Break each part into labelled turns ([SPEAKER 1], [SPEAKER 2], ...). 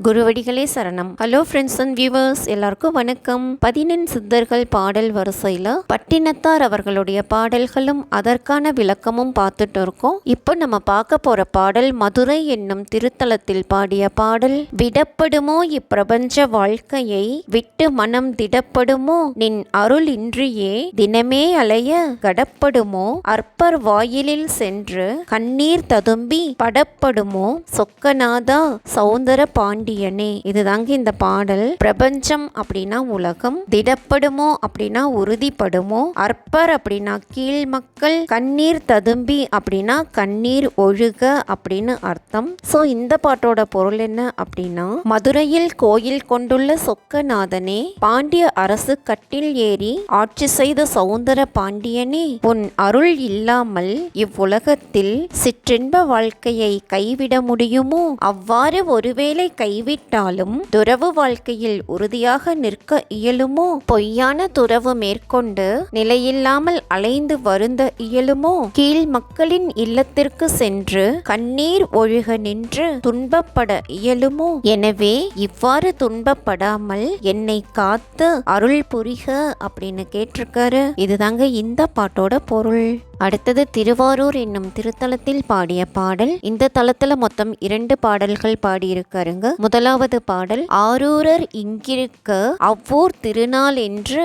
[SPEAKER 1] குருவடிகளே சரணம். Hello friends and viewers, எல்லாருக்கும் வணக்கம். 14 சித்தர்கள் பாடல் வரிசையில் பட்டினத்தார் அவர்களுடைய பாடல்களும் அதற்கான விளக்கமும் பார்த்துட்டு இருக்கோம். இப்போ நம்ம பார்க்க போற பாடல் மதுரை என்னும் திருத்தலத்தில் பாடிய பாடல். விடப்படுமோ இப்பிரபஞ்ச வாழ்க்கையை விட்டு மனம் திடப்படுமோ நின் அருள் இன்றியே தினமே அலைய கடப்படுமோ அற்பர் வாயிலில் சென்று கண்ணீர் ததும்பி படப்படுமோ சொக்கநாதா சௌந்தர பாண்டியனே. இதுதாங்க இந்த பாடல். பிரபஞ்சம் அப்படின்னா உலகம், திடப்படுமோ அப்படின்னா உறுதிப்படுமோ, அற்பர் அப்படின்னா கீழ் மக்கள், கண்ணீர் ததும்பி அப்படின்னா கண்ணீர் ஒழுக அப்படின்னு அர்த்தம். சோ இந்த பாட்டோட பொருள் என்ன அப்படின்னா, மதுரையில் கோயில் கொண்டுள்ள சொக்கநாதனே, பாண்டிய அரசு கட்டில் ஏறி ஆட்சி செய்த சௌந்தர பாண்டியனே, உன் அருள் இல்லாமல் இவ்வுலகத்தில் சிற்றின்ப வாழ்க்கையை கைவிட முடியுமோ? அவ்வாறு ஒருவேளை கைவிட்டாலும் துறவு வாழ்க்கையில் உறுதியாக நிற்க இயலுமோ? பொய்யான துறவு மேற்கொண்டு நிலையில்லாமல் அலைந்து வருந்த இயலுமோ? கீழ் மக்களின் இல்லத்திற்கு சென்று கண்ணீர் ஒழுக நின்று துன்பப்பட இயலுமோ? எனவே இவ்வாறு துன்பப்படாமல் என்னை காத்து அருள் புரிக அப்படின்னு கேட்டிருக்காரு. இதுதாங்க இந்த பாட்டோட பொருள். அடுத்தது திருவாரூர் என்னும் திருத்தலத்தில் பாடிய பாடல். இந்த தலத்துல மொத்தம் 2 பாடல்கள் பாடியிருக்காருங்க. முதலாவது பாடல், ஆரூரர் இங்கிருக்க அவ்வூர் திருநாள் என்று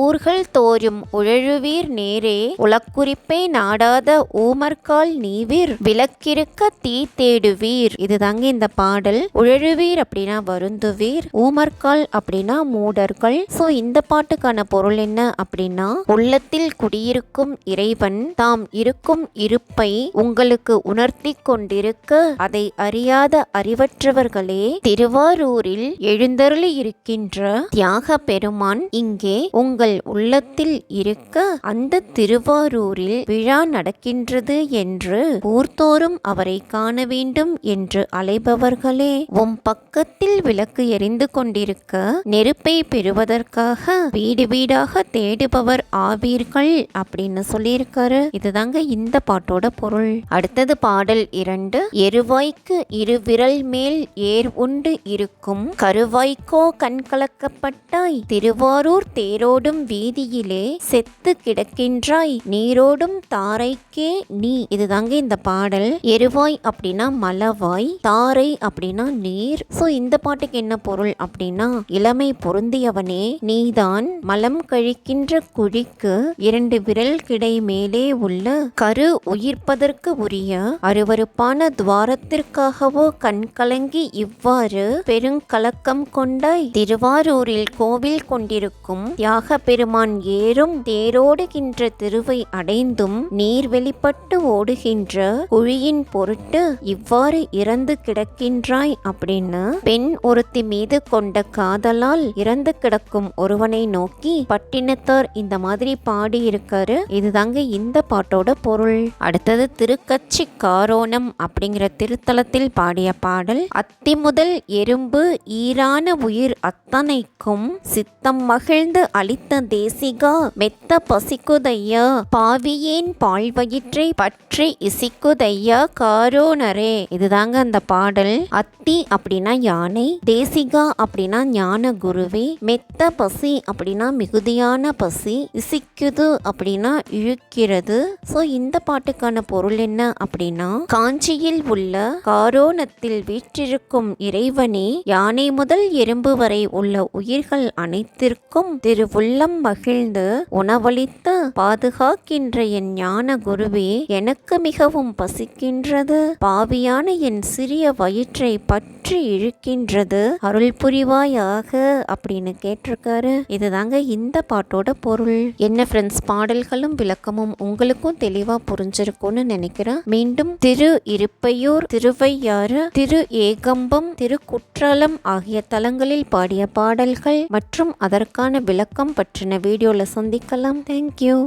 [SPEAKER 1] ஊர்கள் தோறும் உழழுவீர் நேரே உலக்குறிப்பை நாடாத ஊமர்கால் நீவீர் விளக்கிருக்க தீ தேடுவீர். இதுதாங்க இந்த பாடல். உழழுவீர் அப்படின்னா வருந்துவீர், ஊமர்கால் அப்படின்னா மூடர்கள். சோ இந்த பாட்டுக்கான பொருள் என்ன அப்படின்னா, உள்ளத்தில் குடியிருக்கும் இறைவன் தாம் இருக்கும் இருப்பை உங்களுக்கு உணர்த்தி கொண்டிருக்க அதை அறியாத அறிவற்றவர்களே திருவாரூரில் எழுந்தருளி இருக்கின்ற தியாக பெருமான் இங்கே உங்கள் உள்ளத்தில் இருக்க அந்த திருவாரூரில் விழா நடக்கின்றது என்று ஊர்தோறும் அவரை காண வேண்டும் என்று அலைபவர்களே, உம் பக்கத்தில் விளக்கு எரிந்து கொண்டிருக்க நெருப்பை பெறுவதற்காக வீடு வீடாக தேடுபவர் ஆவீர்கள் அப்படின்னு சொல்லியிருக்க. இதுதாங்க இந்த பாட்டோட பொருள். அடுத்தது பாடல் 2, எருவாய்க்கு 2 விரல் மேல் ஏர் உண்டு இருக்கும் கருவாய்க்கோ கண் கலக்கப்பட்டாய் திருவாரூர் தேரோடும் வீதியிலே செத்து கிடக்கின்றாய் நீரோடும் தாரைக்கே நீ. இதுதாங்க இந்த பாடல். எருவாய் அப்படின்னா மலவாய், தாரை அப்படின்னா நீர். சோ இந்த பாட்டுக்கு என்ன பொருள் அப்படின்னா, இளமை பொருந்தியவனே, நீதான் மலம் கழிக்கின்ற குழிக்கு 2 விரல் கிடை மேலே உள்ள கரு உயிர்ப்பதற்கு உரிய அருவருப்பான துவாரத்திற்காகவோ கண் கலங்கி இவ்வாறு பெருங்கலக்கம் கொண்டாய் திருவாரூரில் கோவில் கொண்டிருக்கும் தியாக பெருமான் ஏறும் தேரோடுகின்ற திருவை அடைந்தும் நீர் வெளிப்பட்டு ஓடுகின்ற குழியின் பொருட்டு இவ்வாறு இறந்து கிடக்கின்றாய் அப்படின்னு பெண் ஒருத்தி மீது கொண்ட காதலால் இறந்து கிடக்கும் ஒருவனை நோக்கி பட்டினத்தார் இந்த மாதிரி பாடியிருக்காரு. இதுதாங்க இந்த பாட்டோட பொருள். அடுத்தது திருக்கச்சி காரோணம் அப்படிங்கிற திருத்தலத்தில் பாடிய பாடல். அத்தி முதல் எறும்பு ஈரான உயிர் அத்தனைக்கும் சித்தம் மகிழ்ந்து அளித்த தேசிகா மெத்த பசிக்குதையா பாவியேன் பால் வயிற்றை பற்றி இசிக்குதையா காரோணரே. இதுதாங்க அந்த பாடல். அத்தி அப்படின்னா யானை, தேசிகா அப்படின்னா ஞான குருவே, மெத்த பசி அப்படின்னா மிகுதியான பசி, இசிக்குது அப்படின்னா இழுக்கிறது. சோ இந்த பாட்டுக்கான பொருள் என்ன அப்படின்னா, காஞ்சியில் உள்ள காரோணத்தில் வீற்றிருக்கும் இறைவனே, யானை முதல் எறும்பு வரை உள்ள உயிர்கள் அனைத்திற்கும் திருவுள்ளம் மகிழ்ந்து உணவளித்து பாதுகாக்கின்ற என் ஞான குருவே, எனக்கு மிகவும் பசிக்கின்றது, பாவியான என் சிறிய வயிற்றை பற்றி இழுக்கின்றது, அருள் புரிவாயாக அப்படின்னு கேட்டிருக்காரு. இதுதாங்க இந்த பாட்டோட பொருள். என்ன ஃப்ரெண்ட்ஸ், பாடல்களும் விளக்கமும் உங்களுக்கும் தெளிவா புரிஞ்சிருக்கும்னு நினைக்கிறேன். மீண்டும் திரு இருப்பையூர், திருவையாறு, திரு ஏகம்பம், திரு குற்றாலம் ஆகிய தலங்களில் பாடிய பாடல்கள் மற்றும் அதற்கான விளக்கம் பற்றின வீடியோல சந்திக்கலாம். தேங்க்யூ.